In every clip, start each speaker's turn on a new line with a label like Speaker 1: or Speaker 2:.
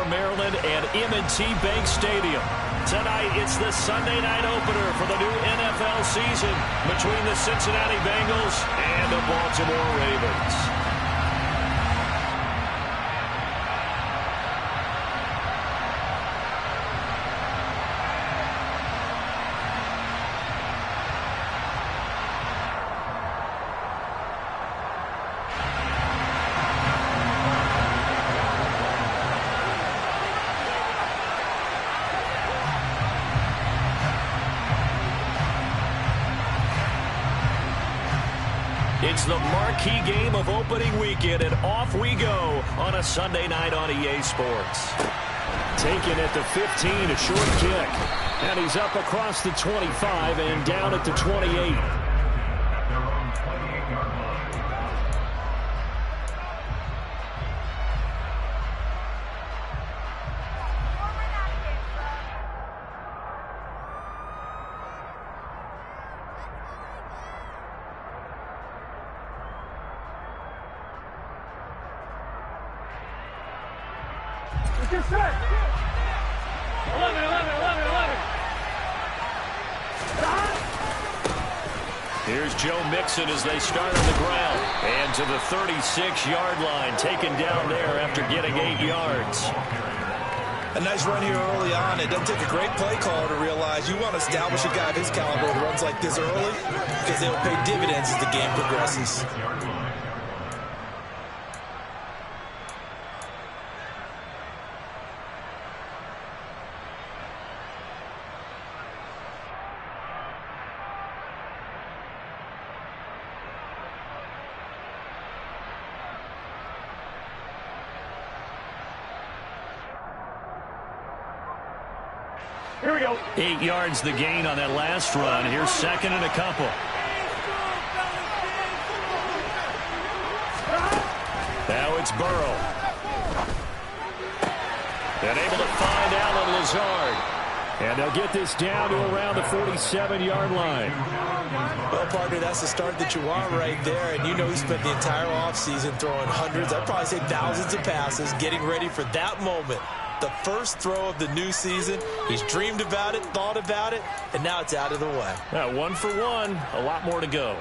Speaker 1: Maryland and M&T Bank Stadium. Tonight, it's the Sunday night opener for the new NFL season between the Cincinnati Bengals and the Baltimore Ravens. It's the marquee game of opening weekend, and off we go on a Sunday night on EA Sports. Taken at the 15, a short kick. And he's up across the 25 and down at the 28. Here's Joe Mixon as they start on the ground. And to the 36-yard line, taken down there after getting 8 yards.
Speaker 2: A nice run here early on. It doesn't take a great play caller to realize you want to establish a guy of his caliber with runs like this early because they'll pay dividends as the game progresses.
Speaker 1: Here we go. 8 yards the gain on that last run. Here's second and a couple. Now it's Burrow. And able to find Allen Lazard. And they'll get this down to around the 47-yard line.
Speaker 2: Well, partner, that's the start that you want right there. And you know he spent the entire offseason throwing hundreds, I'd probably say thousands of passes, getting ready for that moment. The first throw of the new season. He's dreamed about it, thought about it, and now it's out of the way.
Speaker 1: 1 for 1, a lot more to go.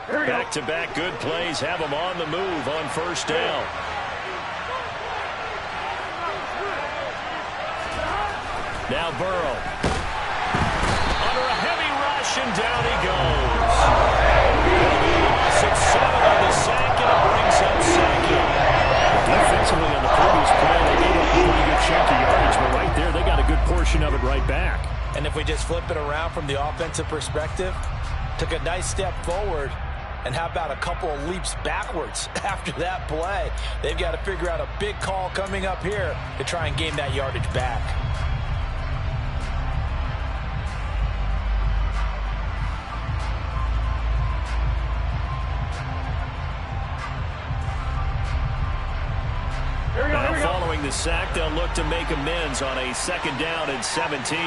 Speaker 1: Back-to-back good plays have him on the move on first down. Now Burrow. Under a heavy rush, and down he goes. Loss of 7 on the sack, and it brings up second. Defensively on the previous play, they gave up a pretty good chunk of yardage, but right there, they got a good portion of it right back.
Speaker 2: And if we just flip it around from the offensive perspective, took a nice step forward, and how about a couple of leaps backwards after that play? They've got to figure out a big call coming up here to try and gain that yardage back.
Speaker 1: Following the sack, they'll look to make amends on a second down and 17.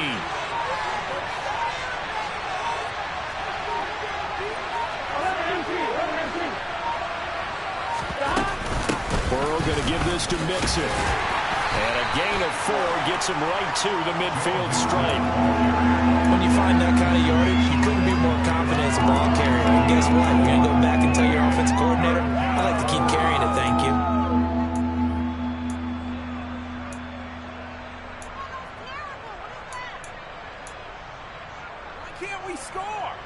Speaker 1: Burrow going to give this to Mixon. And a gain of 4 gets him right to the midfield stripe.
Speaker 2: When you find that kind of yardage, you couldn't be more confident as a ball carrier. And guess what? You're going to go back and tell your offensive coordinator, I'd like to keep carrying it, thank you.
Speaker 3: Why can't we score?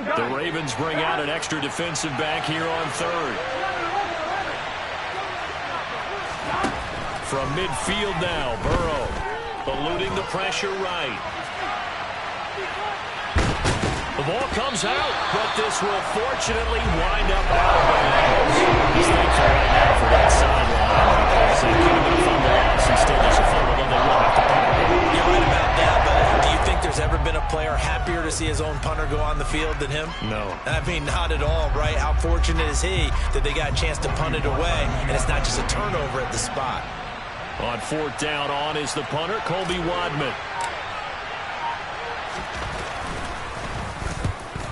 Speaker 1: The Ravens bring out an extra defensive back here on third. From midfield now, Burrow eluding the pressure right. The ball comes out, but this will fortunately wind up out of bounds. He's thankful right now for that sideline because it could have been a fumble loss. Instead, there's a fumble, and they will have to punt it.
Speaker 2: You're right about that, but do you think there's there's ever been a player happier to see his own punter go on the field than him?
Speaker 1: No.
Speaker 2: I mean, not at all, right? How fortunate is he that they got a chance to punt it away, and it's not just a turnover at the spot.
Speaker 1: On 4th down, on is the punter, Colby Wadman.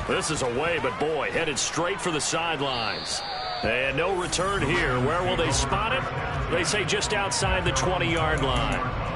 Speaker 1: This is away, but boy, headed straight for the sidelines. And no return here. Where will they spot it? They say just outside the 20-yard line.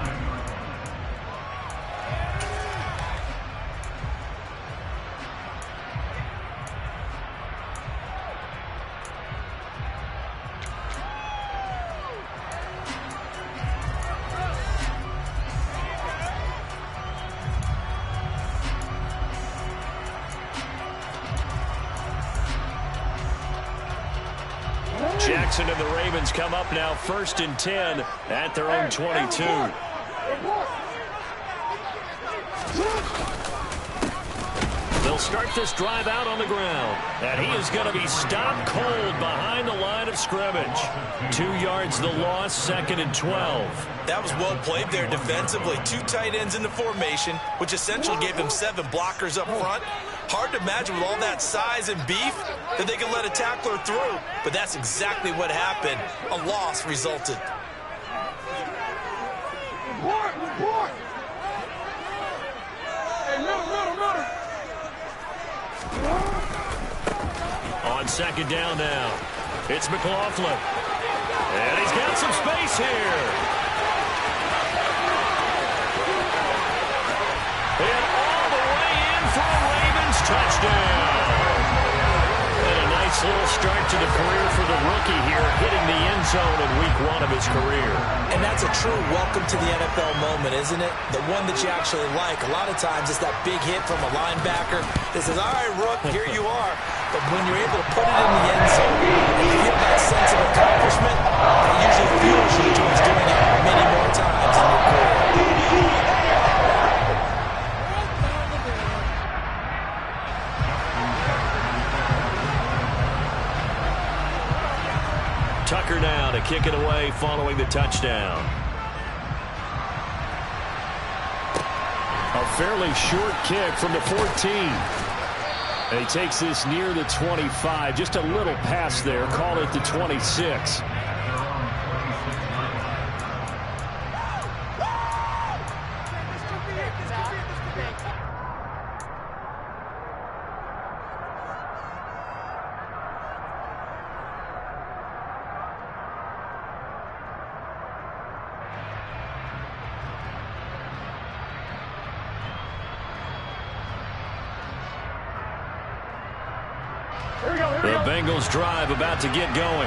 Speaker 1: Jackson and the Ravens come up now 1st and 10 at their own 22. They'll start this drive out on the ground, and he is going to be stopped cold behind the line of scrimmage. 2 yards the loss, 2nd and 12.
Speaker 2: That was well played there defensively. 2 tight ends in the formation, which essentially gave them 7 blockers up front. Hard to imagine with all that size and beef that they could let a tackler through. But that's exactly what happened. A loss resulted.
Speaker 1: On 2nd down now, it's McLaughlin. And he's got some space here. And all the way in for a Ravens touchdown. And a nice little start to the career for the rookie here, hitting the end zone in week 1 of his career.
Speaker 2: And that's a true welcome to the NFL moment, isn't it? The one that you actually like. A lot of times it's that big hit from a linebacker that says, all right, Rook, here you are. But when you're able to put it in the end zone and you feel that sense of accomplishment, that usually fuels you towards doing it many more times in your career.
Speaker 1: Tucker now to kick it away following the touchdown. A fairly short kick from the 14. And he takes this near the 25. Just a little pass there. Call it the 26. The Bengals drive about to get going.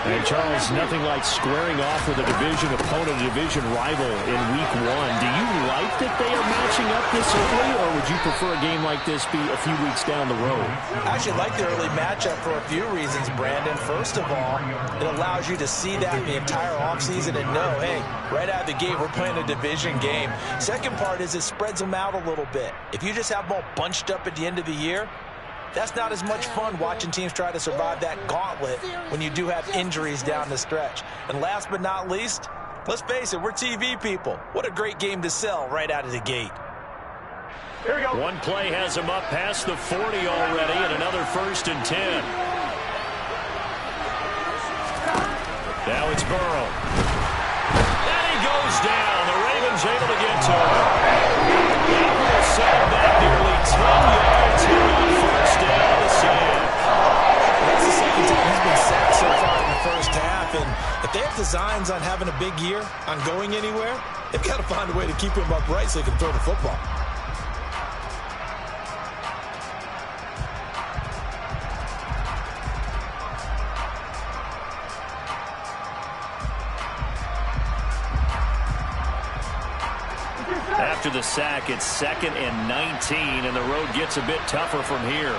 Speaker 1: And Charles, nothing like squaring off with a division opponent, a division rival in week 1. Do you like that they are matching up this early, or would you prefer a game like this be a few weeks down the road?
Speaker 2: I actually like the early matchup for a few reasons, Brandon. First of all, it allows you to see that the entire offseason and know, hey, right out of the gate, we're playing a division game. Second part is it spreads them out a little bit. If you just have them all bunched up at the end of the year, that's not as much fun watching teams try to survive that gauntlet when you do have injuries down the stretch. And last but not least, let's face it, we're TV people. What a great game to sell right out of the gate.
Speaker 1: Here we go. One play has him up past the 40 already, and another 1st and 10. Now it's Burrow. And he goes down. The Ravens able to get to him. That will set him back nearly 10 yards here on 1st down to Sam.
Speaker 2: That's the second time he's been sacked so far in the first half. And if they have designs on having a big year, on going anywhere, they've got to find a way to keep him upright so he can throw the football.
Speaker 1: After the sack, it's 2nd and 19, and the road gets a bit tougher from here.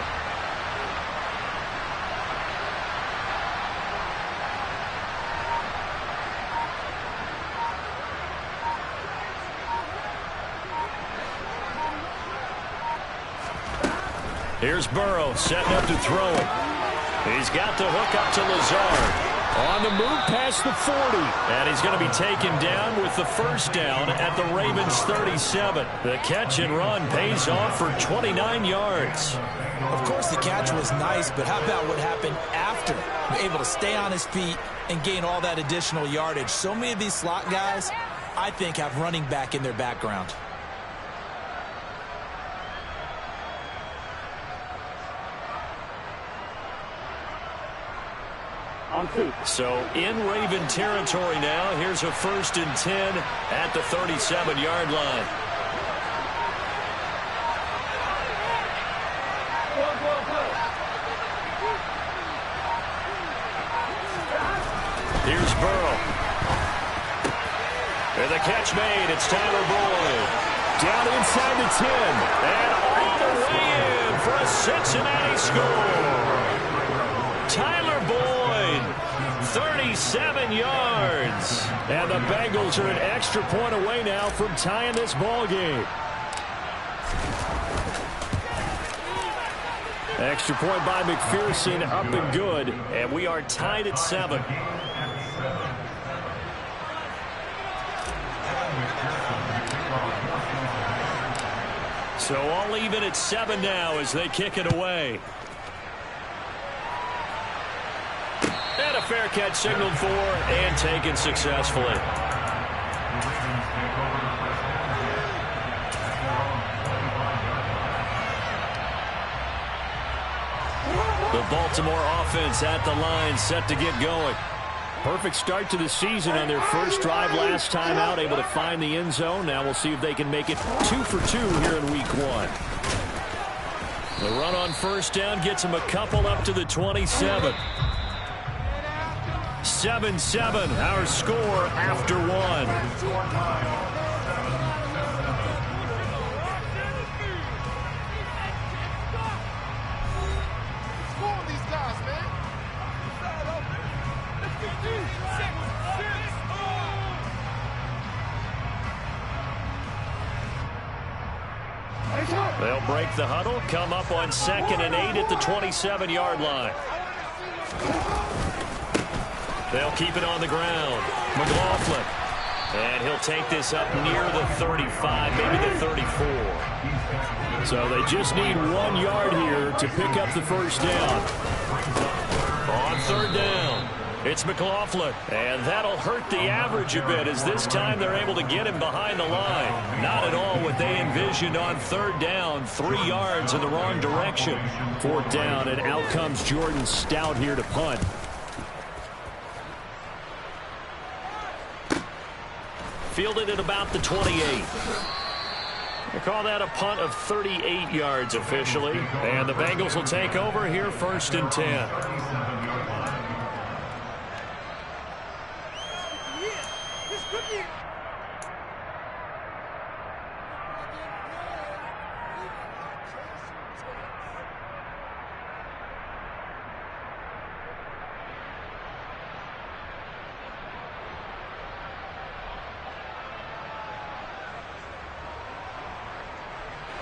Speaker 1: Here's Burrow setting up to throw it. He's got the hook up to Lazard. On the move past the 40. And he's going to be taken down with the first down at the Ravens 37. The catch and run pays off for 29 yards.
Speaker 2: Of course, the catch was nice, but how about what happened after? Able to stay on his feet and gain all that additional yardage. So many of these slot guys, I think, have running back in their background.
Speaker 1: So in Raven territory now. Here's a 1st and 10 at the 37-yard line. Here's Burrow. And the catch made. It's Tyler Boyd. Down inside the 10. And all the way in for a Cincinnati score. Tyler Boyd, 37 yards. And the Bengals are an extra point away now from tying this ball game. Extra point by McPherson, up and good. And we are tied at 7. So all even at 7 now as they kick it away. And a fair catch signaled for and taken successfully. The Baltimore offense at the line, set to get going. Perfect start to the season on their first drive last time out, able to find the end zone. Now we'll see if they can make it 2 for 2 here in week 1. The run on first down gets them a couple up to the 27. 7-7, our score after 1. They'll break the huddle, come up on 2nd and 8 at the 27-yard line. They'll keep it on the ground. McLaughlin. And he'll take this up near the 35, maybe the 34. So they just need 1 yard here to pick up the first down. On 3rd down, it's McLaughlin. And that'll hurt the average a bit as this time they're able to get him behind the line. Not at all what they envisioned on 3rd down. 3 yards in the wrong direction. 4th down, and out comes Jordan Stout here to punt. Fielded at about the 28. They call that a punt of 38 yards officially. And the Bengals will take over here 1st and 10.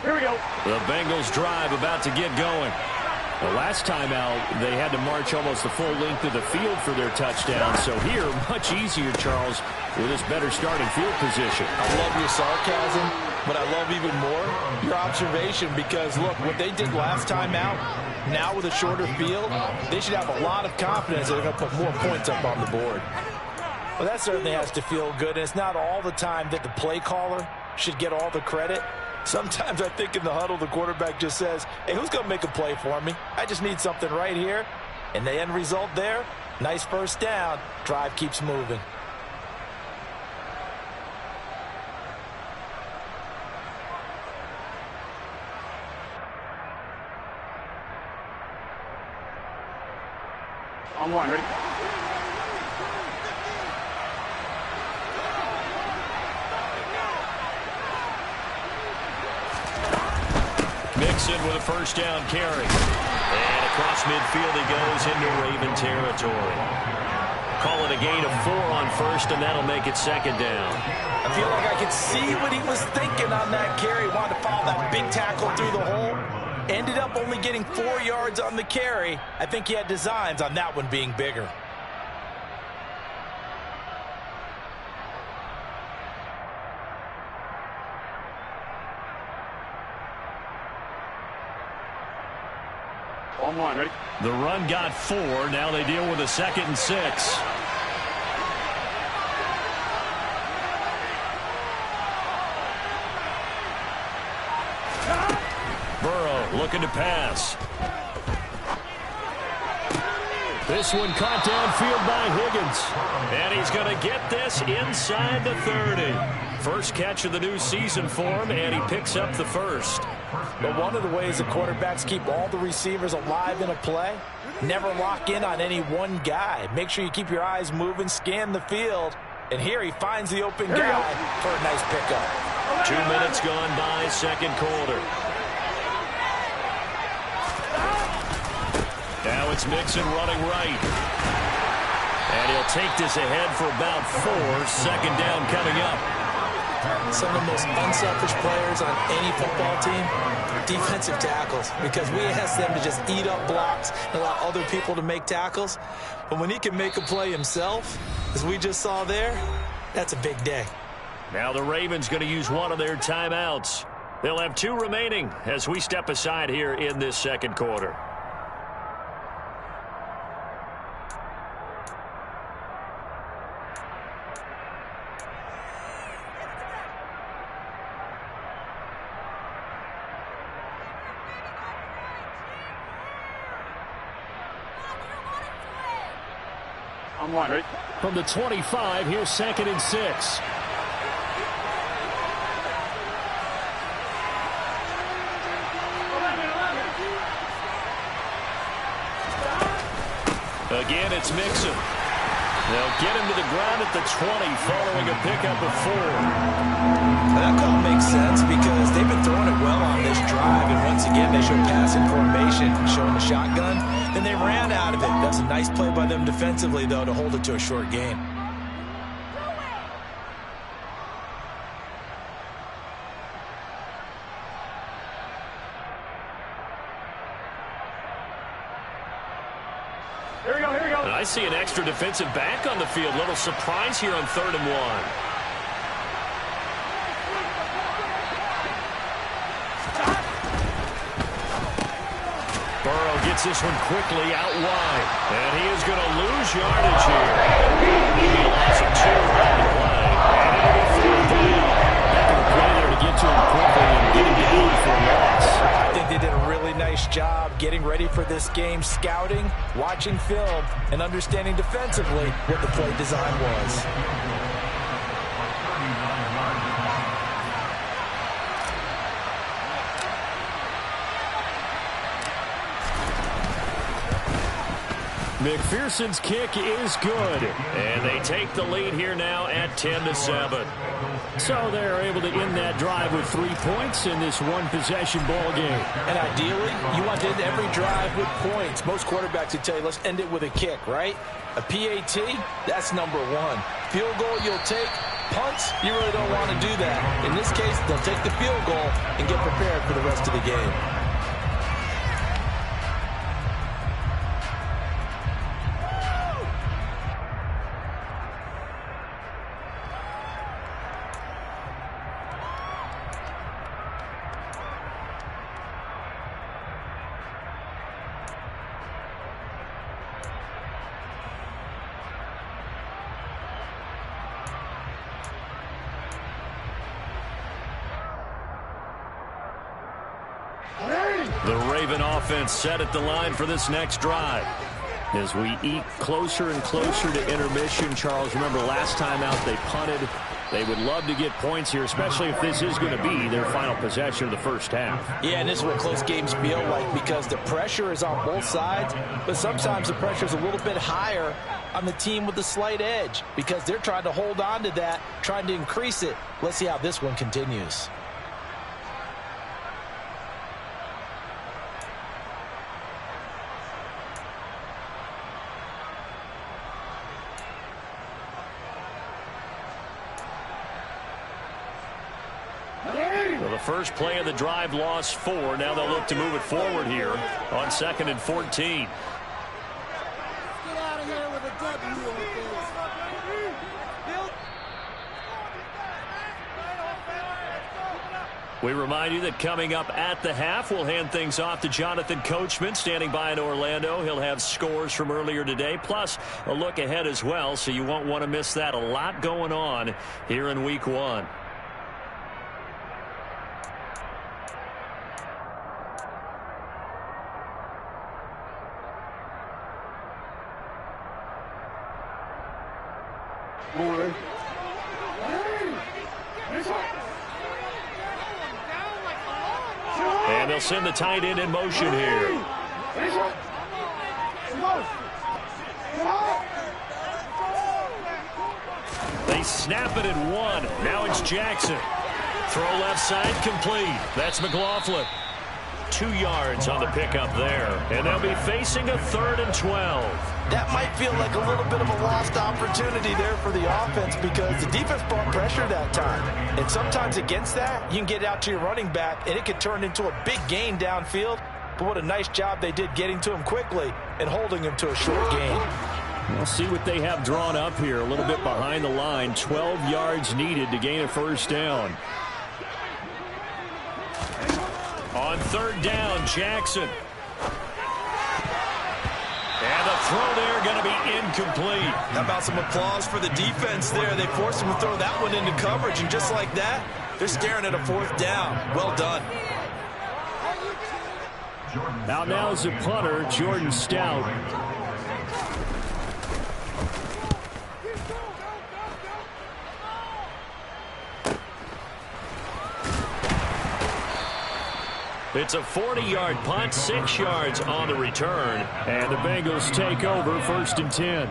Speaker 1: Here we go. The Bengals drive about to get going. The last time out, they had to march almost the full length of the field for their touchdown. So here, much easier, Charles, with this better starting field position.
Speaker 2: I love your sarcasm, but I love even more your observation because, look, what they did last time out, now with a shorter field, they should have a lot of confidence that they're going to put more points up on the board. Well, that certainly has to feel good, and it's not all the time that the play caller should get all the credit. Sometimes I think in the huddle, the quarterback just says, hey, who's going to make a play for me? I just need something right here. And the end result there, nice first down. Drive keeps moving.
Speaker 3: On 1, ready?
Speaker 1: Mixon with a first down carry. And across midfield he goes into Raven territory. Call it a gain of 4 on first, and that'll make it 2nd down.
Speaker 2: I feel like I could see what he was thinking on that carry. Wanted to follow that big tackle through the hole. Ended up only getting 4 yards on the carry. I think he had designs on that one being bigger.
Speaker 3: On line, ready?
Speaker 1: The run got 4. Now they deal with a 2nd and 6. Burrow looking to pass. This one caught downfield by Higgins. And he's going to get this inside the 30. First catch of the new season for him, and he picks up the first.
Speaker 4: But one of the ways the quarterbacks keep all the receivers alive in a play, never lock in on any one guy. Make sure you keep your eyes moving, scan the field. And here he finds the open guy for a nice pickup.
Speaker 1: 2 minutes gone by, second quarter. Now it's Mixon running right. And he'll take this ahead for about 4. Second down coming up.
Speaker 2: Some of the most unselfish players on any football team, defensive tackles, because we ask them to just eat up blocks and allow other people to make tackles. But when he can make a play himself, as we just saw there, that's a big day.
Speaker 1: Now the Ravens going to use one of their timeouts. They'll have 2 remaining as we step aside here in this second quarter.
Speaker 3: On line, ready?
Speaker 1: From the 25, here's 2nd and 6. Again, it's Mixon. They'll get him to the ground at the 20 following a pickup of 4.
Speaker 2: That call makes sense because they've been throwing it well on this drive, and once again they show passing formation, showing the shotgun. Then they ran out of it. That's a nice play by them defensively, though, to hold it to a short gain.
Speaker 3: Here we go, here we go.
Speaker 1: And I see an extra defensive back on the field. Little surprise here on 3rd and 1. Burrow gets this one quickly out wide. And he is going to lose yardage here. He lost 2 on the play. And it'll be 4th down. Back in the play there to get to him quickly and get him down for a loss.
Speaker 4: I think they did a really nice job getting ready for this game, scouting, watching film, and understanding defensively what the play design was.
Speaker 1: McPherson's kick is good. And they take the lead here now at 10-7. So they're able to end that drive with 3 points in this one-possession ball game.
Speaker 4: And ideally, you want to end every drive with points. Most quarterbacks would tell you, let's end it with a kick, right? A PAT, that's number 1. Field goal you'll take. Punts, you really don't want to do that. In this case, they'll take the field goal and get prepared for the rest of the game.
Speaker 1: The Raven offense set at the line for this next drive. As we eat closer and closer to intermission, Charles, remember last time out they punted. They would love to get points here, especially if this is going to be their final possession of the first half.
Speaker 4: Yeah, and this is what close games feel like because the pressure is on both sides, but sometimes the pressure is a little bit higher on the team with the slight edge because they're trying to hold on to that, trying to increase it. Let's see how this one continues.
Speaker 1: Well, the first play of the drive lost 4. Now they'll look to move it forward here on 2nd and 14.
Speaker 5: Get out of here with a W.
Speaker 1: We remind you that coming up at the half, we'll hand things off to Jonathan Coachman standing by in Orlando. He'll have scores from earlier today, plus a look ahead as well, so you won't want to miss that. A lot going on here in Week 1. And they'll send the tight end in motion here. They snap it at 1. Now it's Jackson. Throw left side complete. That's McLaughlin. 2 yards on the pickup there. And they'll be facing a 3rd and 12.
Speaker 4: That might feel like a little bit of a lost opportunity there for the offense because the defense brought pressure that time. And sometimes against that, you can get out to your running back, and it could turn into a big gain downfield. But what a nice job they did getting to him quickly and holding him to a short gain.
Speaker 1: We'll see what they have drawn up here. A little bit behind the line. 12 yards needed to gain a first down. On 3rd down, Jackson. And the throw there going to be incomplete.
Speaker 2: How about some applause for the defense there? They forced him to throw that one into coverage, and just like that, they're staring at a 4th down. Well done.
Speaker 1: Out now is the punter, Jordan Stout. It's a 40-yard punt, 6 yards on the return. And the Bengals take over 1st and 10.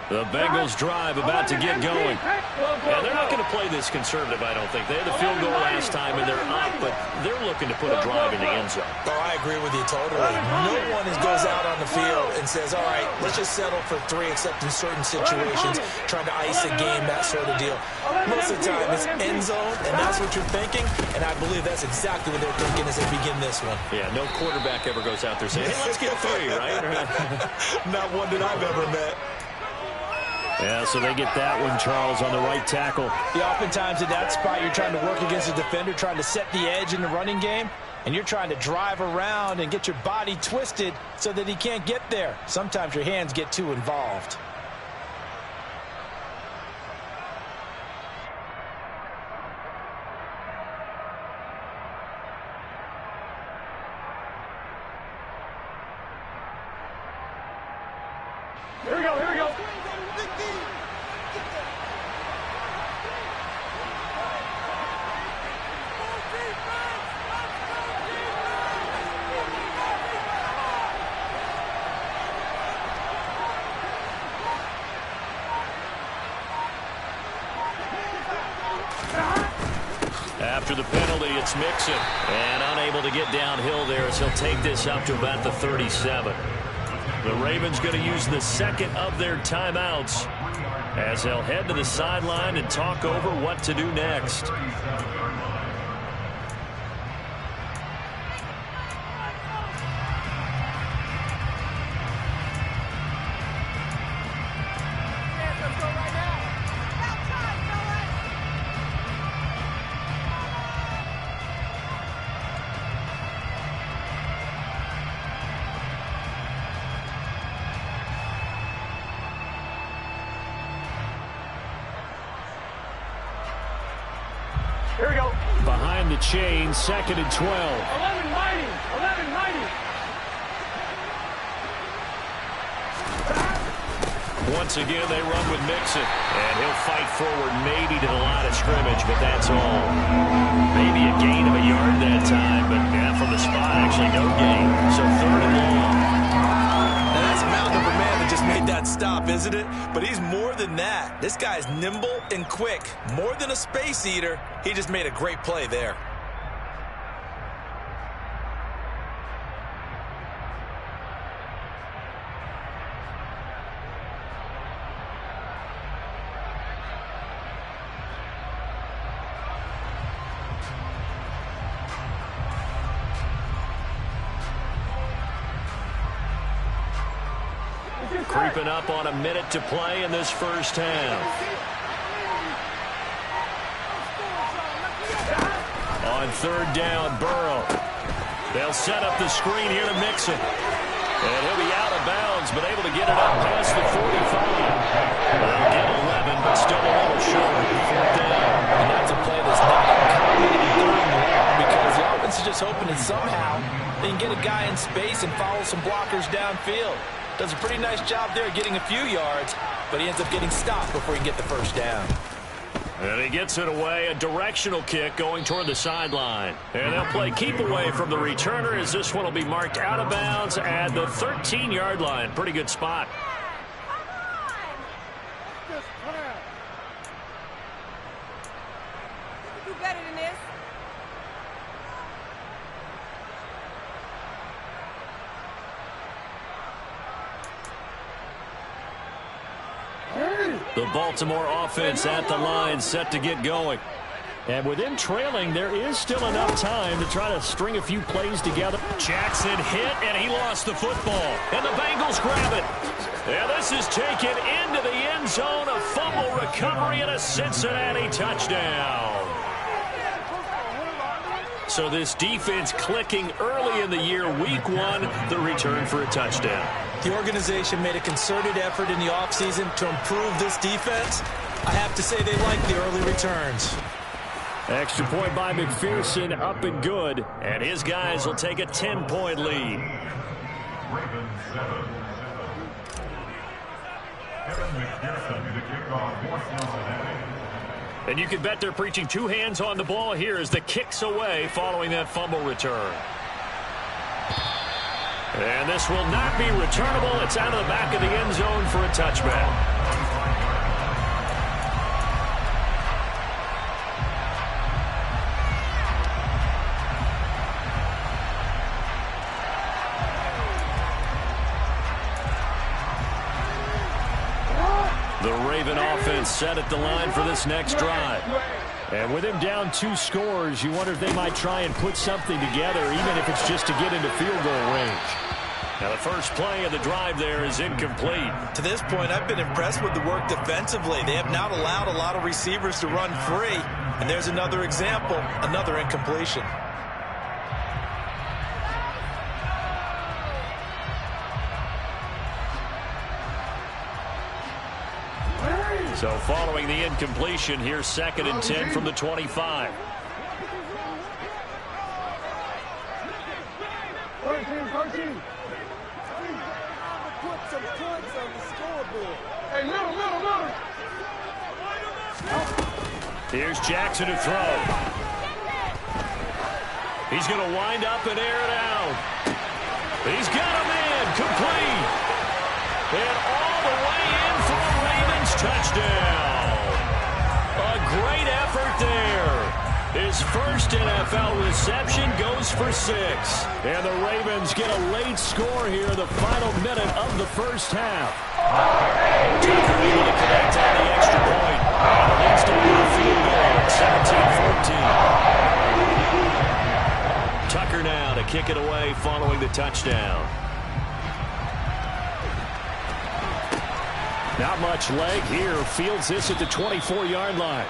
Speaker 1: The Bengals drive about to get going. And they're not going to play this conservative, I don't think. They had the field goal last time, and they're up, but they're looking to put a drive in the end zone.
Speaker 2: Oh, I agree with you totally. No one goes out on the field and says, all right, let's just settle for 3, except in certain situations, trying to ice a game, that sort of deal. Most of the time, it's end zone, and that's what you're thinking, and I believe that's exactly what they're thinking as they begin this one.
Speaker 1: Yeah, no quarterback ever goes out there saying, hey, let's get 3, right?
Speaker 2: Not one that I've ever met.
Speaker 1: Yeah, so they get that one, Charles, on the right tackle.
Speaker 4: Yeah, oftentimes in that spot, you're trying to work against a defender, trying to set the edge in the running game, and you're trying to drive around and get your body twisted so that he can't get there. Sometimes your hands get too involved.
Speaker 3: Here we go, here we go.
Speaker 1: After the penalty, it's Mixon. And unable to get downhill there as he'll take this up to about the 37. The Ravens going to use the 2nd of their timeouts as they'll head to the sideline and talk over what to do next.
Speaker 3: Here we go.
Speaker 1: Behind the chain, 2nd and 12.
Speaker 3: 11 mighty. 11 mighty.
Speaker 1: Once again, they run with Mixon. And he'll fight forward maybe to the line of scrimmage, but that's all. Maybe a gain of a yard that time, but yeah, from the spot, actually no gain. So 3rd and long.
Speaker 2: Now that's a mountain of a man that just made that stop, isn't it? But he's more than that. This guy's nimble and quick. More than a space eater. He just made a great play there.
Speaker 1: Creeping up on a minute to play in this first half. On third down, Burrow. They'll set up the screen here to Mixon. And he'll be out of bounds, but able to get it up past the 45. They'll get 11, but still a little short. Fourth down.
Speaker 4: And that's a play that's not uncommon in third and long because the offense is just hoping that somehow they can get a guy in space and follow some blockers downfield. Does a pretty nice job there getting a few yards, but he ends up getting stopped before he can get the first down.
Speaker 1: And he gets it away, a directional kick going toward the sideline. And they'll play keep away from the returner as this one will be marked out of bounds at the 13-yard line. Pretty good spot.
Speaker 5: Do better than this.
Speaker 1: The Baltimore offense at the line, set to get going. And with him trailing, there is still enough time to try to string a few plays together. Jackson hit, and he lost the football. And the Bengals grab it. And this is taken into the end zone. A fumble recovery and a Cincinnati touchdown. So this defense clicking early in the year, week one, the return for a touchdown.
Speaker 2: The organization made a concerted effort in the offseason to improve this defense. I have to say they like the early returns.
Speaker 1: Extra point by McPherson, up and good. And his guys will take a 10-point lead.
Speaker 6: Ravens 7. Kevin McPherson to kick off for Cincinnati.
Speaker 1: And you can bet they're preaching two hands on the ball here as the kick's away following that fumble return. And this will not be returnable. It's out of the back of the end zone for a touchback. The Raven offense set at the line for this next drive. And with him down 2 scores, you wonder if they might try and put something together, even if it's just to get into field goal range. Now the first play of the drive there is incomplete.
Speaker 2: To this point, I've been impressed with the work defensively. They have not allowed a lot of receivers to run free. And there's another example, another incompletion.
Speaker 1: So following the incompletion, here's 2nd and 10 from the 25.
Speaker 3: 13.
Speaker 5: Put some points on the scoreboard.
Speaker 3: Hey, little.
Speaker 1: Here's Jackson to throw. He's going to wind up and air it out. He's got a man complete. And all the way in for a Ravens touchdown. A great effort there. His first NFL reception goes for 6. And the Ravens get a late score here in the final minute of the first half. Tucker able to connect on the extra point. And it leads to a field goal at 17-14. Tucker now to kick it away following the touchdown. Not much leg here. Fields this at the 24-yard line.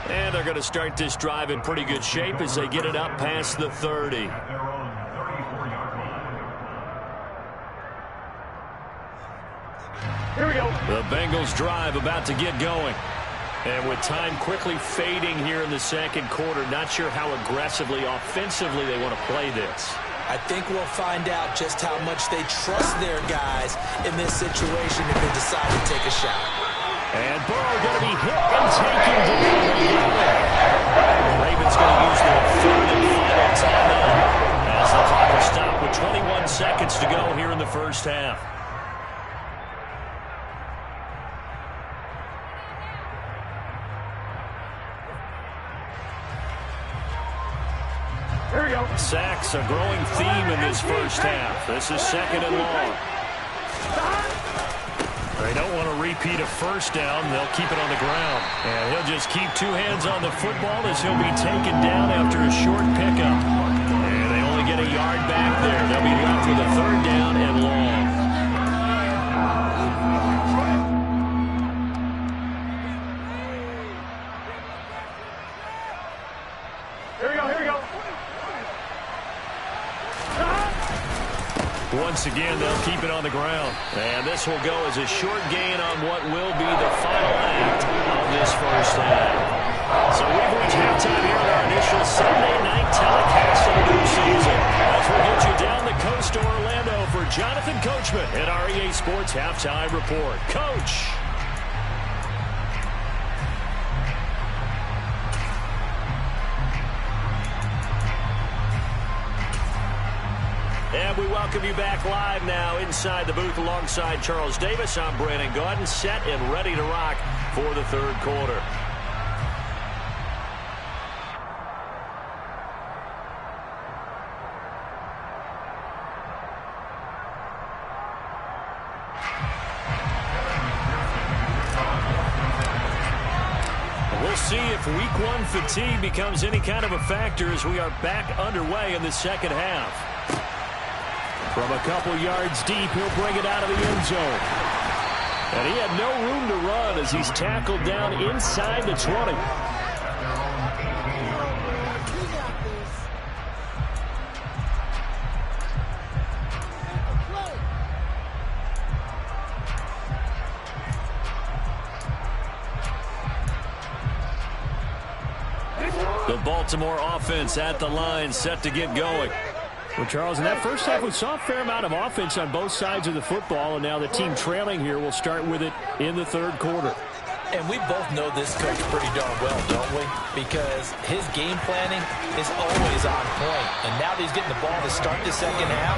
Speaker 1: And they're going to start this drive in pretty good shape as they get it up past the 30.
Speaker 6: They're on 34-yard line.
Speaker 3: Here we go.
Speaker 1: The Bengals drive about to get going. And with time quickly fading here in the second quarter, not sure how aggressively, offensively they want to play this.
Speaker 2: I think we'll find out just how much they trust their guys in this situation if they decide to take a shot.
Speaker 1: And Burrow going to be hit and taken down. The Ravens going to use their third and final timeout as the clock will stop with 21 seconds to go here in the first half.
Speaker 3: Here we go.
Speaker 1: Sacks a growing theme in this first half. This is 2nd and long. They don't want to repeat a first down. They'll keep it on the ground. And he'll just keep 2 hands on the football as he'll be taken down after a short pickup. And they only get a yard back there. They'll be left with a 3rd down and long. once again, they'll keep it on the ground. And this will go as a short gain on what will be the final act of this first half. So we've reached halftime here at our initial Sunday night telecast of the new season. As we'll get you down the coast to Orlando for Jonathan Coachman at our EA Sports Halftime Report. Coach. And we welcome you back live now inside the booth alongside Charles Davis. I'm Brandon Gaudin, set and ready to rock for the third quarter. We'll see if week one fatigue becomes any kind of a factor as we are back underway in the second half. From a couple yards deep, he'll bring it out of the end zone. And he had no room to run as he's tackled down inside the 20. The Baltimore offense at the line, set to get going.
Speaker 7: Well, Charles, in that first half, we saw a fair amount of offense on both sides of the football, and now the team trailing here will start with it in the third quarter.
Speaker 4: And we both know this coach pretty darn well, don't we? Because his game planning is always on point. And now that he's getting the ball to start the second half,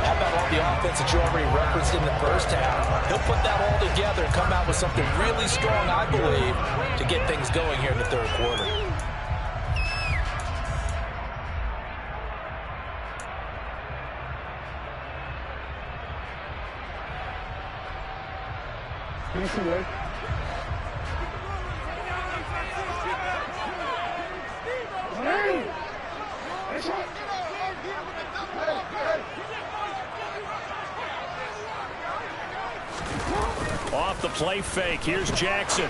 Speaker 4: how about all the offense that you already referenced in the first half? He'll put that all together and come out with something really strong, I believe, to get things going here in the third quarter.
Speaker 1: Off the play fake, here's Jackson.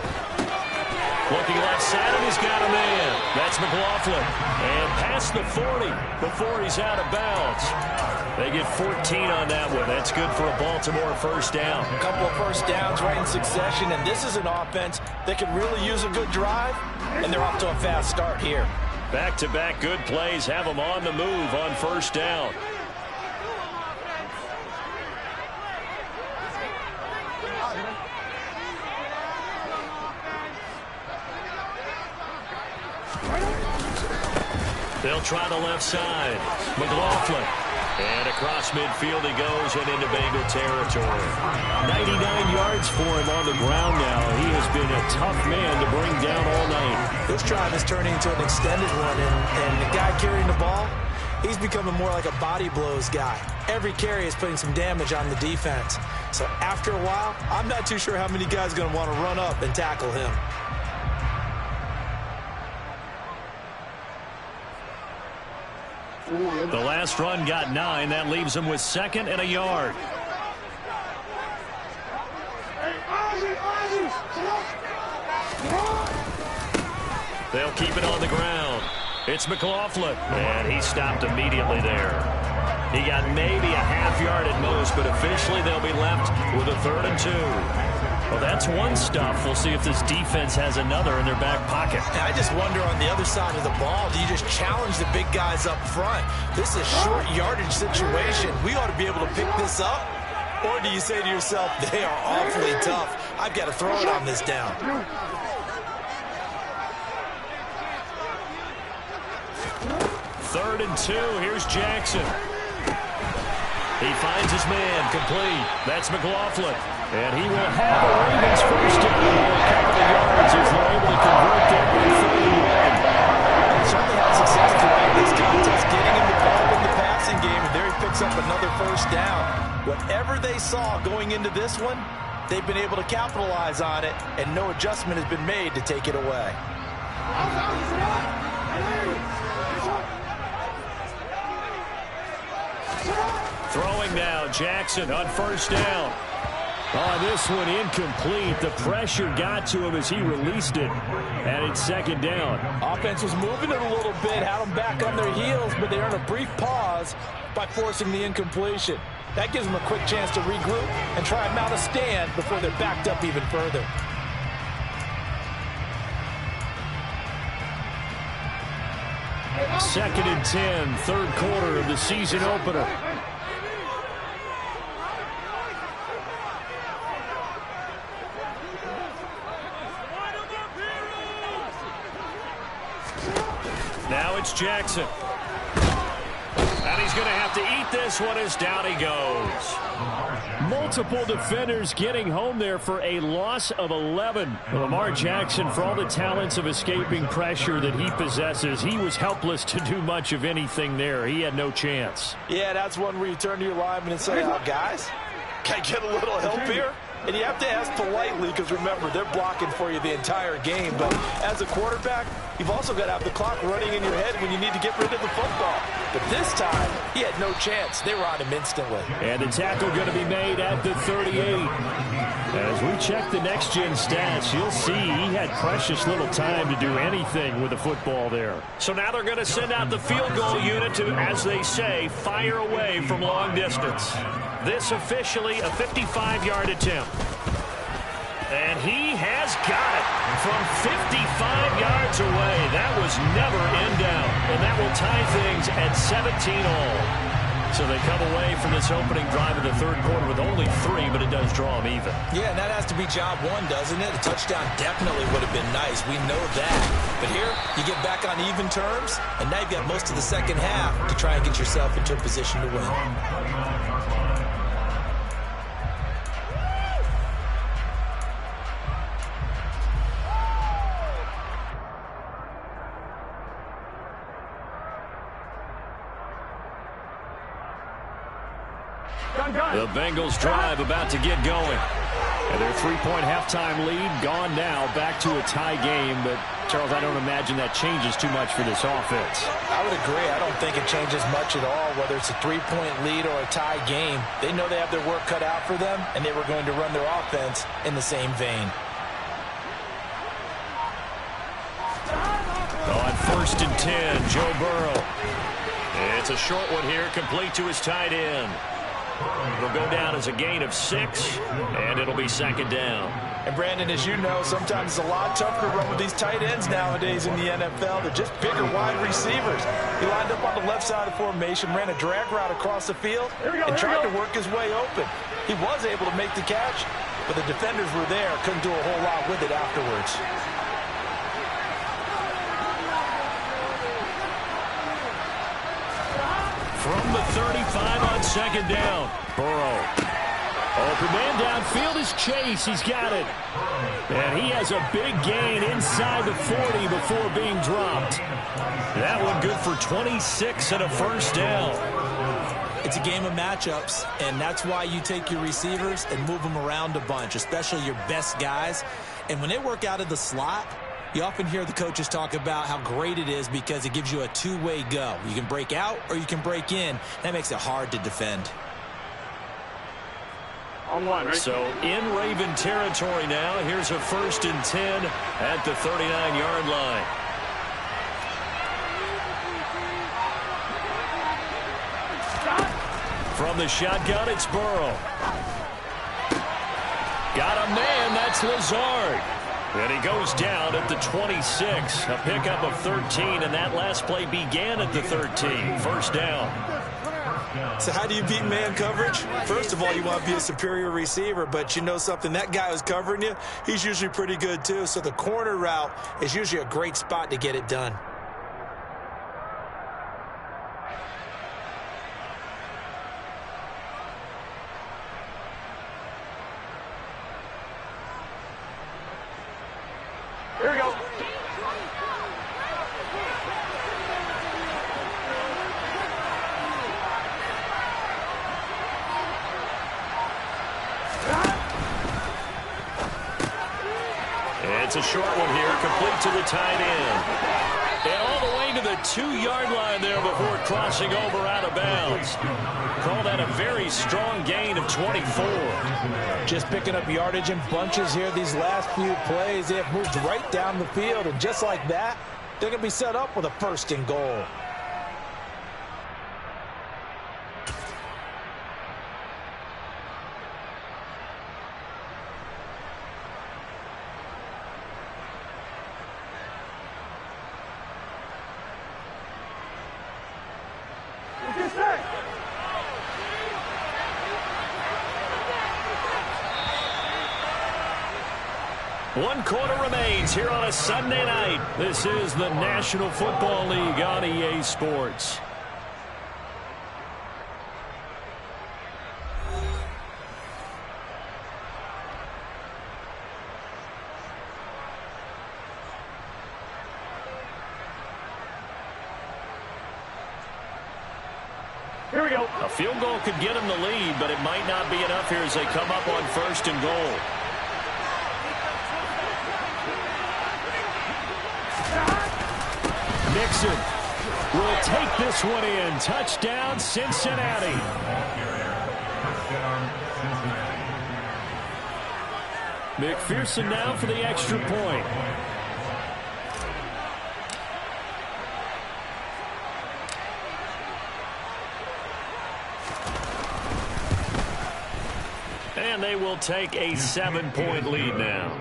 Speaker 1: Looking left side, and he's got a man. That's McLaughlin. And past the 40 before he's out of bounds. They get 14 on that one. That's good for a Baltimore first down.
Speaker 4: A couple of first downs right in succession, and this is an offense that could really use a good drive, and they're off to a fast start here.
Speaker 1: Back-to-back good plays have them on the move on first down. They'll try the left side. McLaughlin. And across midfield he goes and into Bengal territory. 99 yards for him on the ground now. He has been a tough man to bring down all night.
Speaker 2: This drive is turning into an extended one, and the guy carrying the ball, he's becoming more like a body blows guy. Every carry is putting some damage on the defense. So after a while, I'm not too sure how many guys are going to want to run up and tackle him.
Speaker 1: The last run got 9. That leaves him with second and a yard. They'll keep it on the ground. It's McLaughlin. And he stopped immediately there. He got maybe a half yard at most, but officially they'll be left with a 3rd and 2. Well, that's one stuff. We'll see if this defense has another in their back pocket.
Speaker 2: And I just wonder on the other side of the ball, do you just challenge the big guys up front? This is a short yardage situation. We ought to be able to pick this up. Or do you say to yourself, they are awfully tough. I've got to throw it on this down.
Speaker 1: Third and 2. Here's Jackson. He finds his man complete. That's McLaughlin. And he will have a Ravens first down for a couple of yards if they're able to convert that on 3rd and 1.
Speaker 4: Certainly had success throughout this contest, getting him involved in the passing game, and there he picks up another first down. Whatever they saw going into this one, they've been able to capitalize on it, and no adjustment has been made to take it away.
Speaker 1: Throwing now, Jackson on first down. On this one, incomplete. The pressure got to him as he released it. And it's second down.
Speaker 4: Offense was moving it a little bit, had them back on their heels, but they earned a brief pause by forcing the incompletion. That gives them a quick chance to regroup and try and mount a stand before they're backed up even further.
Speaker 7: Second and 10, third quarter of the season opener.
Speaker 1: Now it's Jackson. And he's going to have to eat this one as down he goes.
Speaker 7: Multiple defenders getting home there for a loss of 11. Lamar Jackson, for all the talents of escaping pressure that he possesses, he was helpless to do much of anything there. He had no chance.
Speaker 4: Yeah, that's one where you turn to your lineman and say, oh, guys, can I get a little help here? And you have to ask politely because, remember, they're blocking for you the entire game. But as a quarterback, you've also got to have the clock running in your head when you need to get rid of the football. But this time, he had no chance. They were on him instantly.
Speaker 7: And the tackle going to be made at the 38. As we check the next-gen stats, you'll see he had precious little time to do anything with the football there.
Speaker 1: So now they're going to send out the field goal unit to, as they say, fire away from long distance. This officially a 55-yard attempt. And he has got it from 55 yards away. That was never in doubt. And that will tie things at 17-all. So they come away from this opening drive of the third quarter with only 3, but it does draw them even.
Speaker 4: Yeah, and that has to be job one, doesn't it? A touchdown definitely would have been nice. We know that. But here, you get back on even terms, and now you've got most of the second half to try and get yourself into a position to win.
Speaker 7: The Bengals drive about to get going. And their 3-point halftime lead gone now, back to a tie game. But, Charles, I don't imagine that changes too much for this offense.
Speaker 4: I would agree. I don't think it changes much at all, whether it's a 3-point lead or a tie game. They know they have their work cut out for them, and they were going to run their offense in the same vein.
Speaker 1: On 1st and 10, Joe Burrow. It's a short one here, complete to his tight end. It'll go down as a gain of 6, and it'll be second down.
Speaker 4: And, Brandon, as you know, sometimes it's a lot tougher to run with these tight ends nowadays in the NFL. They're just bigger wide receivers. He lined up on the left side of formation, ran a drag route across the field, and tried to work his way open. He was able to make the catch, but the defenders were there, couldn't do a whole lot with it afterwards.
Speaker 7: From the 35 on second down, Burrow. Open man downfield is Chase. He's got it. And he has a big gain inside the 40 before being dropped.
Speaker 1: That one good for 26 and a first down.
Speaker 2: It's a game of matchups, and that's why you take your receivers and move them around a bunch, especially your best guys. And when they work out of the slot, you often hear the coaches talk about how great it is because it gives you a two-way go. You can break out or you can break in. That makes it hard to defend.
Speaker 1: So in Raven territory now. Here's a 1st and 10 at the 39-yard line. From the shotgun, it's Burrow. Got a man. That's Lazard. And he goes down at the 26. A pickup of 13, and that last play began at the 13. First down.
Speaker 2: So how do you beat man coverage? First of all, you want to be a superior receiver, but you know something, that guy who's covering you, he's usually pretty good too. So the corner route is usually a great spot to get it done.
Speaker 3: Here we go.
Speaker 1: It's a short one here, complete to the tight end. And all the way to the 2-yard line there before crossing over out of bounds. Call that a very strong gain of 24.
Speaker 4: Just picking up yardage in bunches here these last few plays. They have moved right down the field, and just like that, they're going to be set up with a 1st and goal.
Speaker 7: 1 quarter remains here on a Sunday night. This is the National Football League on EA Sports.
Speaker 3: Here we go.
Speaker 7: A field goal could get them the lead, but it might not be enough here as they come up on 1st and goal. Mixon will take this one in. Touchdown, Cincinnati. McPherson now for the extra point. And they will take a 7-point lead now.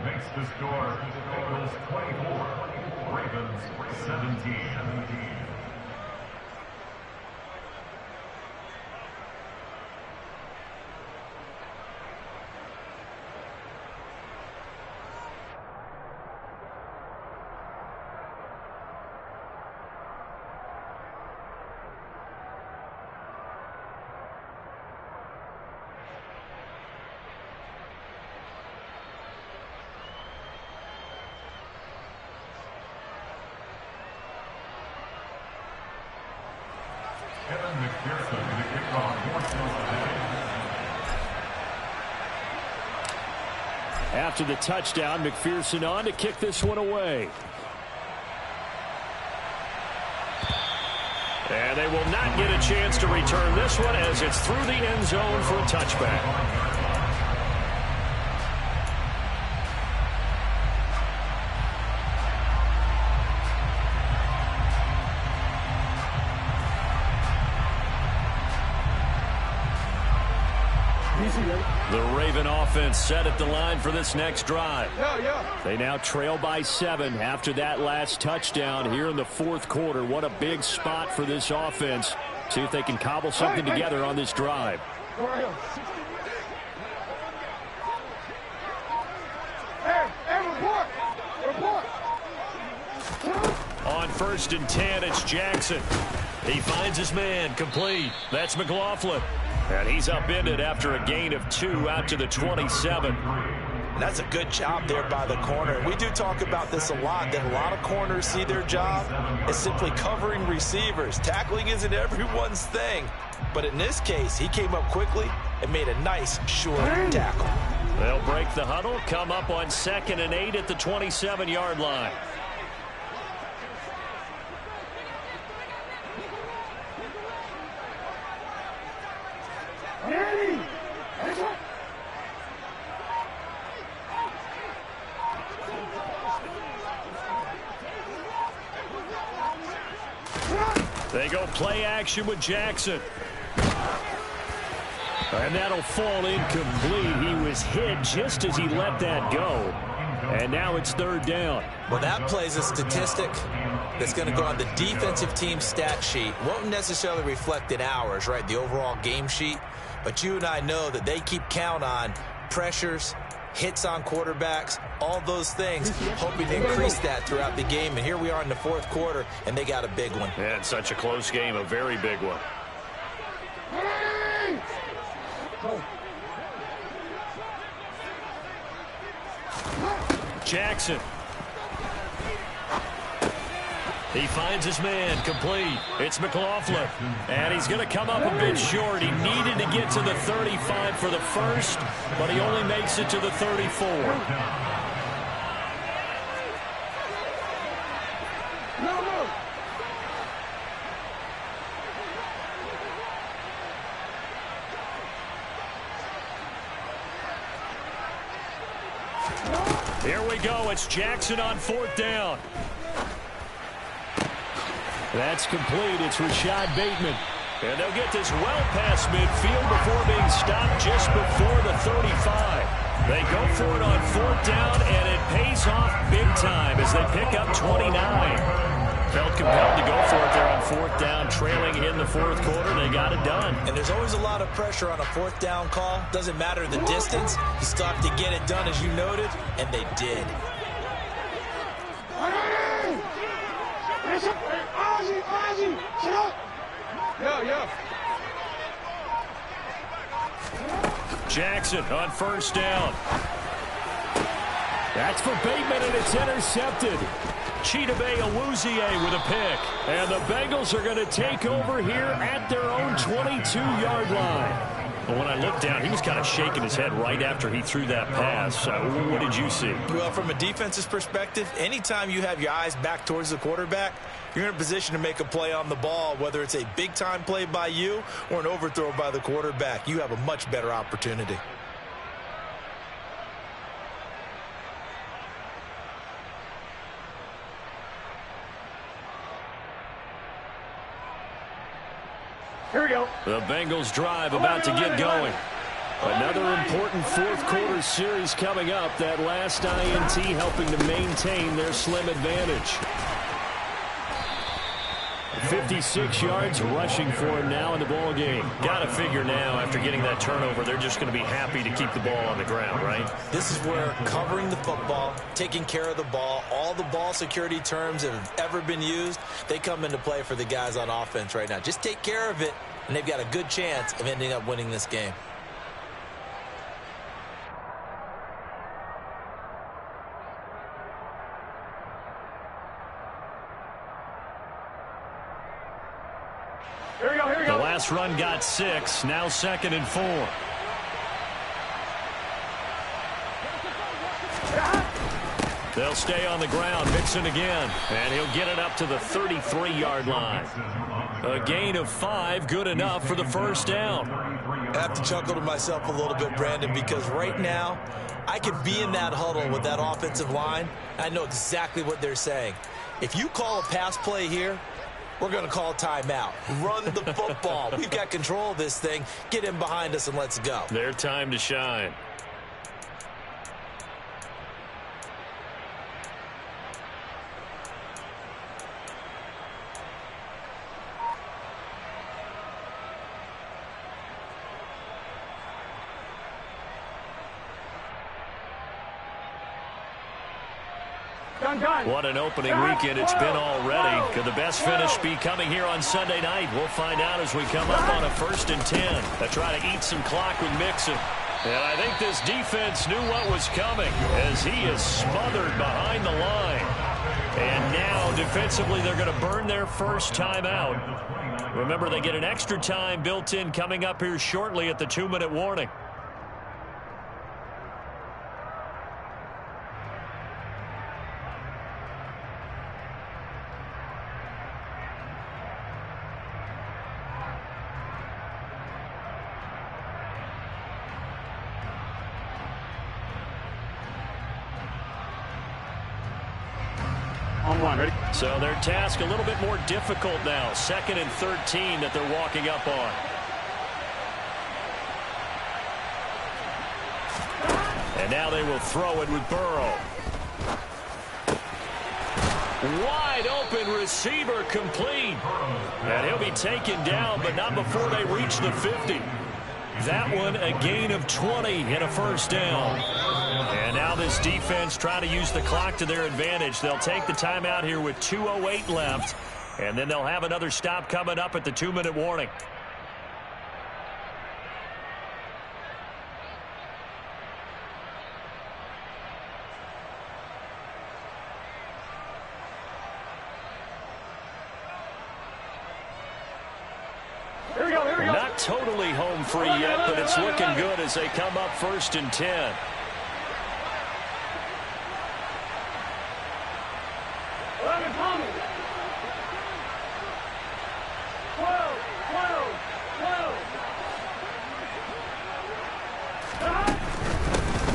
Speaker 6: Makes the score Eagles 24, Ravens 17.
Speaker 7: After the touchdown, McPherson on to kick this one away. And they will not get a chance to return this one as it's through the end zone for a touchback. The Raven offense set at the line for this next drive. They now trail by 7 after that last touchdown here in the 4th quarter. What a big spot for this offense. See if they can cobble something together on this drive. On 1st and 10, it's Jackson. He finds his man, complete. That's McLaughlin. And he's upended after a gain of 2 out to the 27.
Speaker 2: That's a good job there by the corner. We do talk about this a lot, that a lot of corners see their job as simply covering receivers. Tackling isn't everyone's thing. But in this case, he came up quickly and made a nice, short tackle.
Speaker 7: They'll break the huddle, come up on 2nd and 8 at the 27-yard line. They go play action with Jackson. And that'll fall incomplete. He was hit just as he let that go. And now it's 3rd down.
Speaker 2: Well, that plays a statistic that's going to go on the defensive team stat sheet. Won't necessarily reflect in ours, right, the overall game sheet. But you and I know that they keep count on pressures, hits on quarterbacks, all those things, hoping to increase that throughout the game. And here we are in the 4th quarter, and they got a big one.
Speaker 7: Yeah, it's such a close game, a very big one. Jackson. He finds his man, complete. It's McLaughlin. And he's going to come up a bit short. He needed to get to the 35 for the first, but he only makes it to the 34. Here we go. It's Jackson on 4th down. That's complete. It's Rashad Bateman. And they'll get this well past midfield before being stopped just before the 35. They go for it on 4th down, and it pays off big time as they pick up 29. Felt compelled to go for it there on fourth down, trailing in the fourth quarter. They got it done.
Speaker 2: And there's always a lot of pressure on a fourth down call. Doesn't matter the distance. You still have to get it done, as you noted, and they did.
Speaker 7: Jackson on first down. That's for Bateman, and it's intercepted. Chidobe Awuzie with a pick. And the Bengals are going to take over here at their own 22-yard line. But when I looked down, he was kind of shaking his head right after he threw that pass. What did you see?
Speaker 2: Well, from a defense's perspective, anytime you have your eyes back towards the quarterback, you're in a position to make a play on the ball, whether it's a big-time play by you or an overthrow by the quarterback. You have a much better opportunity.
Speaker 3: Here we go.
Speaker 7: The Bengals drive about to get going. Another important fourth quarter series coming up. That last INT helping to maintain their slim advantage. 56 yards rushing for him now in the ball game. Got to figure now after getting that turnover, they're just going to be happy to keep the ball on the ground, right?
Speaker 2: This is where covering the football, taking care of the ball, all the ball security terms that have ever been used, they come into play for the guys on offense right now. Just take care of it, and they've got a good chance of ending up winning this game.
Speaker 7: The last run got 6. Now 2nd and 4. They'll stay on the ground. Mixon again. And he'll get it up to the 33-yard line. A gain of 5. Good enough for the first down.
Speaker 2: I have to chuckle to myself a little bit, Brandon, because right now I could be in that huddle with that offensive line. I know exactly what they're saying. If you call a pass play here, we're going to call timeout. Run the football. We've got control of this thing. Get in behind us and let's go.
Speaker 7: Their time to shine. What an opening weekend it's been already. Could the best finish be coming here on Sunday night? We'll find out as we come up on a 1st and 10. They try to eat some clock with Mixon. And I think this defense knew what was coming as he is smothered behind the line. And now defensively they're going to burn their first time out. Remember, they get an extra time built in coming up here shortly at the 2-minute warning. So their task a little bit more difficult now. 2nd and 13 that they're walking up on. And now they will throw it with Burrow. Wide open receiver complete. And he'll be taken down, but not before they reach the 50. That one a gain of 20 and a first down. And now this defense trying to use the clock to their advantage. They'll take the timeout here with 2:08 left. And then they'll have another stop coming up at the 2-minute warning. Not totally home free yet, but it's looking good as they come up 1st and 10.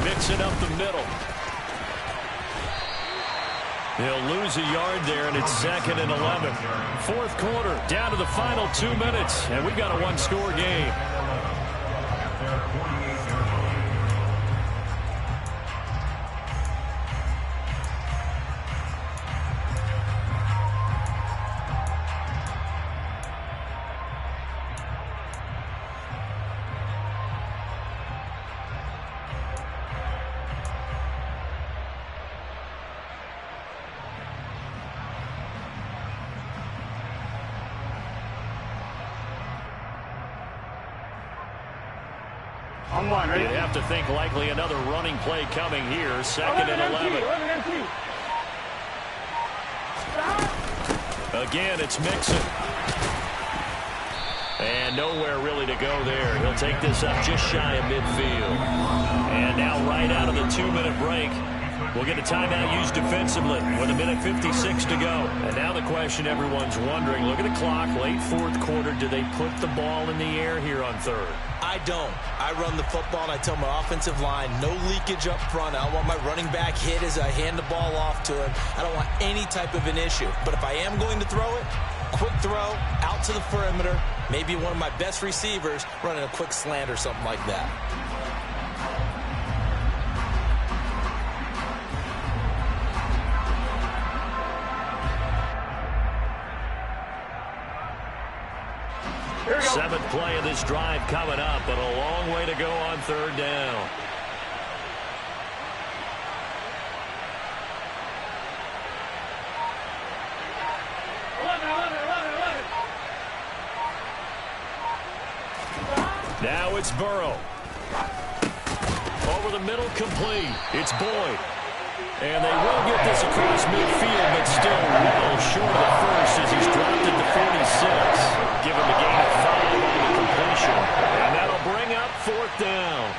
Speaker 7: Mixing up the middle. He'll lose a yard there, and it's 2nd and 11. Fourth quarter, down to the final 2 minutes, and we've got a one-score game.
Speaker 3: On one, ready?
Speaker 7: You'd have to think likely another running play coming here. 2nd and 11. Again, it's Mixon. And nowhere really to go there. He'll take this up just shy of midfield. And now right out of the 2-minute break, we'll get a timeout used defensively with 1:56 to go. And now the question everyone's wondering, look at the clock, late 4th quarter, do they put the ball in the air here on 3rd?
Speaker 2: I don't. I run the football, and I tell my offensive line, no leakage up front. I don't want my running back hit as I hand the ball off to him. I don't want any type of an issue. But if I am going to throw it, quick throw, out to the perimeter, maybe one of my best receivers running a quick slant or something like that.
Speaker 7: Seventh play of this drive coming up, but a long way to go on 3rd down. Now it's Burrow. Over the middle, complete. It's Boyd. And they will get this across midfield, but still well short of the first as he's dropped it to 46. Given the gain of 5 on the completion. And that'll bring up 4th down.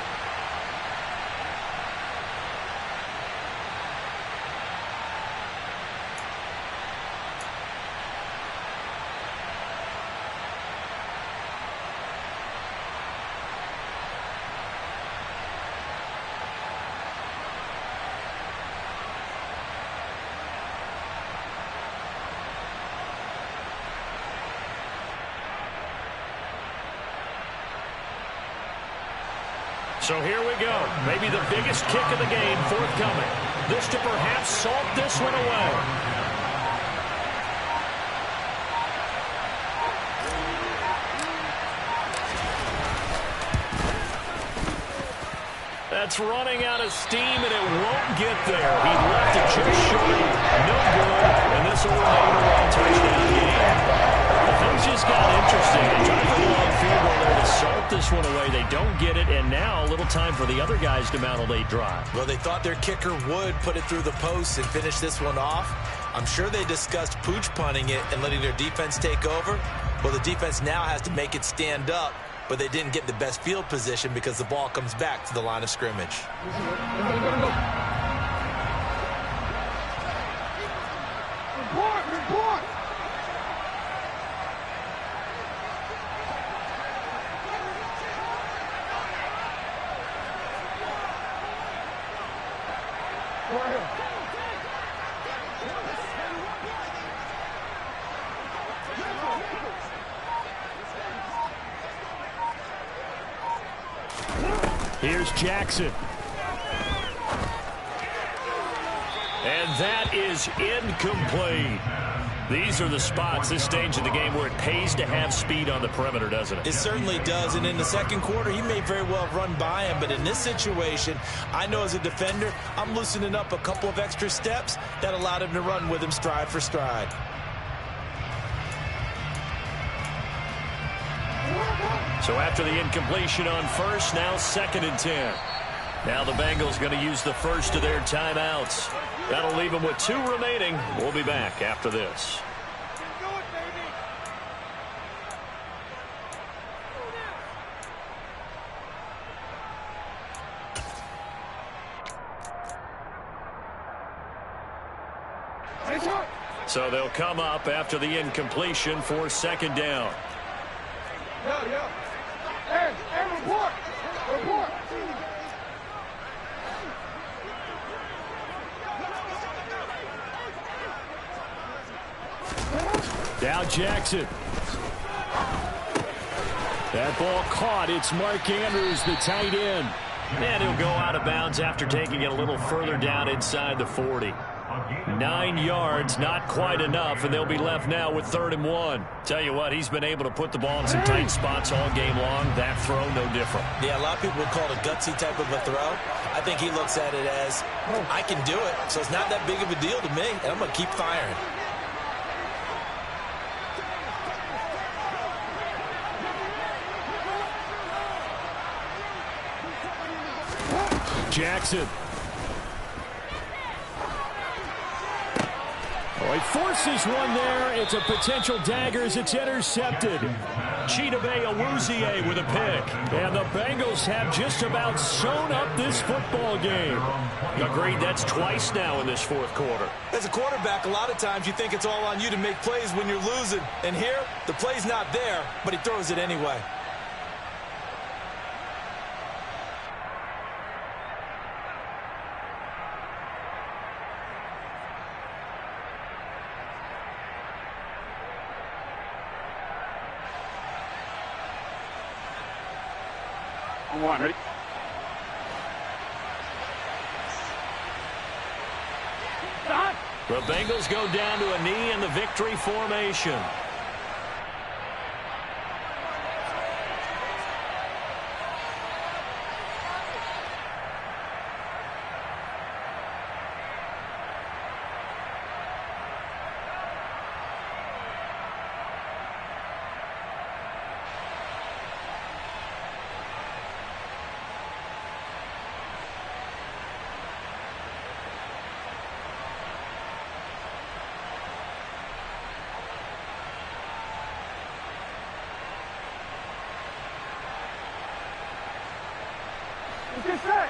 Speaker 7: So here we go. Maybe the biggest kick of the game forthcoming. This to perhaps salt this one away. That's running out of steam, and it won't get there. He left it just short. No good. And this will remain a one-touchdown game. Things just got interesting. They tried for the long field goal there to salt this one away. They don't get it, and now a little time for the other guys to mount a late drive.
Speaker 2: Well, they thought their kicker would put it through the post and finish this one off. I'm sure they discussed pooch punting it and letting their defense take over. Well, the defense now has to make it stand up, but they didn't get the best field position because the ball comes back to the line of scrimmage.
Speaker 5: Report!
Speaker 7: Here's Jackson. And that is incomplete. These are the spots, this stage of the game, where it pays to have speed on the perimeter, doesn't it?
Speaker 2: It certainly does, and in the second quarter, he may very well run by him, but in this situation, I know as a defender, I'm loosening up a couple of extra steps that allowed him to run with him stride for stride.
Speaker 7: So after the incompletion on first, now 2nd and 10. Now the Bengals going to use the first of their timeouts. That'll leave them with 2 remaining. We'll be back after this. So they'll come up after the incompletion for 2nd down.
Speaker 5: Hey, report!
Speaker 7: Now Jackson. That ball caught. It's Mark Andrews, the tight end. And he'll go out of bounds after taking it a little further down inside the 40. 9 yards, not quite enough, and they'll be left now with 3rd and 1. Tell you what, he's been able to put the ball in some tight spots all game long. That throw, no different.
Speaker 2: Yeah, a lot of people would call it a gutsy type of a throw. I think he looks at it as, I can do it, so it's not that big of a deal to me, and I'm going to keep firing.
Speaker 7: Jackson. Oh, he forces one there. It's a potential dagger as it's intercepted.
Speaker 1: Chidobe Awuzie with a pick.
Speaker 7: And the Bengals have just about sewn up this football game.
Speaker 1: Agreed, that's twice now in this fourth quarter.
Speaker 2: As a quarterback, a lot of times you think it's all on you to make plays when you're losing. And here, the play's not there, but he throws it anyway.
Speaker 3: One, ready? Stop!
Speaker 1: The Bengals go down to a knee in the victory formation.
Speaker 3: Get set!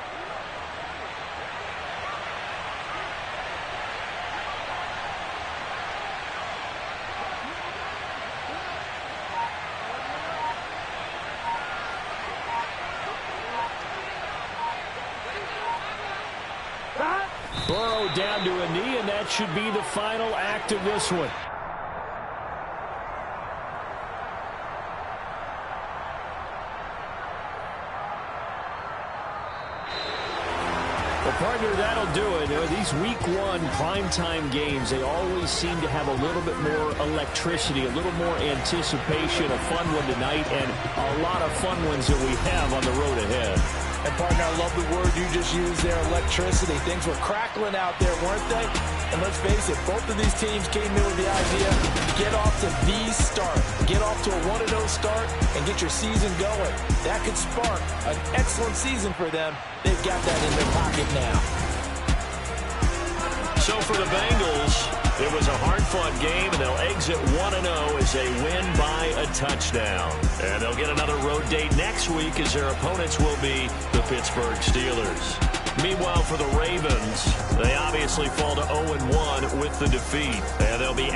Speaker 7: Burrow down to a knee, and that should be the final act of this one. Well, partner, that'll do it. These week one primetime games, they always seem to have a little bit more electricity, a little more anticipation, a fun one tonight, and a lot of fun ones that we have on the road ahead.
Speaker 4: And, partner, I love the word you just used there, electricity. Things were crackling out there, weren't they? And let's face it, both of these teams came in with the idea, get off to the start. Get off to a 1-0 start and get your season going. That could spark an excellent season for them. They've got that in their pocket now.
Speaker 1: So for the Bengals, it was a hard-fought game, and they'll exit 1-0 as they win by a touchdown. And they'll get another road date next week as their opponents will be the Pittsburgh Steelers. Meanwhile, for the Ravens, they obviously fall to 0-1 with the defeat. And they'll be